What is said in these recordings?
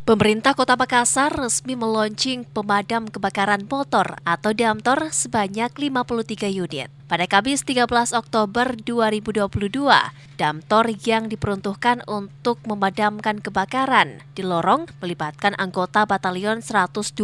Pemerintah Kota Makassar resmi meluncing pemadam kebakaran motor atau Damtor sebanyak 53 unit. Pada Kamis 13 Oktober 2022, Damtor yang diperuntukkan untuk memadamkan kebakaran di lorong melibatkan anggota Batalion 120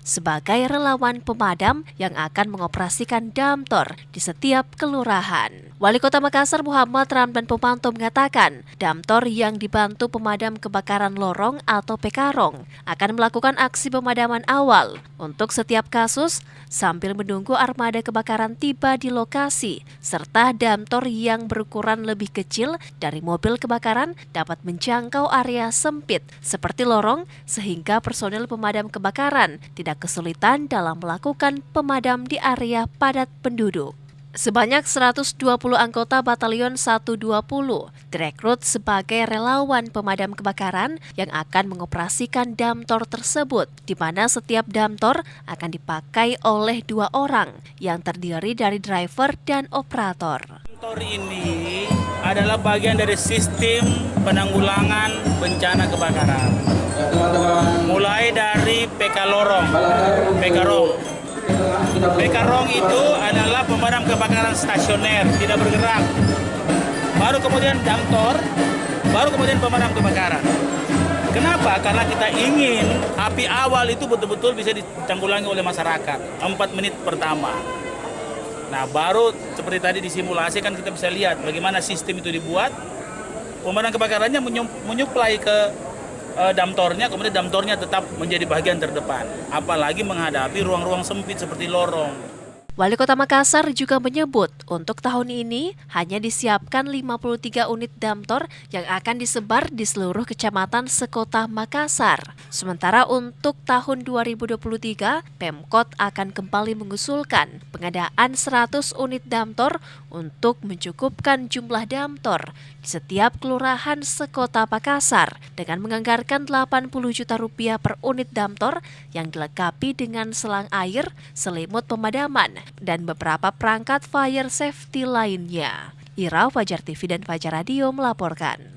sebagai relawan pemadam yang akan mengoperasikan Damtor di setiap kelurahan. Wali Kota Makassar Muhammad Ramdan Pomanto mengatakan, Damtor yang dibantu pemadam kebakaran lorong atau PKRONG akan melakukan aksi pemadaman awal untuk setiap kasus sambil menunggu armada kebakaran tiba di lokasi, serta Damtor yang berukuran lebih kecil dari mobil kebakaran dapat menjangkau area sempit seperti lorong sehingga personel pemadam kebakaran tidak kesulitan dalam melakukan pemadam di area padat penduduk. Sebanyak 120 anggota Batalion 120 direkrut sebagai relawan pemadam kebakaran yang akan mengoperasikan Damtor tersebut, di mana setiap Damtor akan dipakai oleh 2 orang yang terdiri dari driver dan operator. Damtor ini adalah bagian dari sistem penanggulangan bencana kebakaran. Mulai dari PKRONG. PKRONG itu adalah pemadam kebakaran stasioner, tidak bergerak. Baru kemudian Damtor, baru kemudian pemadam kebakaran. Kenapa? Karena kita ingin api awal itu betul-betul bisa ditanggulangi oleh masyarakat 4 menit pertama. Nah, baru seperti tadi disimulasi kan kita bisa lihat bagaimana sistem itu dibuat. Pemadam kebakarannya menyuplai ke Damtornya, kemudian Damtornya tetap menjadi bagian terdepan, apalagi menghadapi ruang-ruang sempit seperti lorong. Wali Kota Makassar juga menyebut untuk tahun ini hanya disiapkan 53 unit Damtor yang akan disebar di seluruh kecamatan sekota Makassar. Sementara untuk tahun 2023, Pemkot akan kembali mengusulkan pengadaan 100 unit Damtor untuk mencukupkan jumlah Damtor di setiap kelurahan sekota Makassar dengan menganggarkan Rp80 juta per unit Damtor yang dilengkapi dengan selang air, selimut pemadaman, dan beberapa perangkat fire safety lainnya. Ira, Fajar TV dan Fajar Radio melaporkan.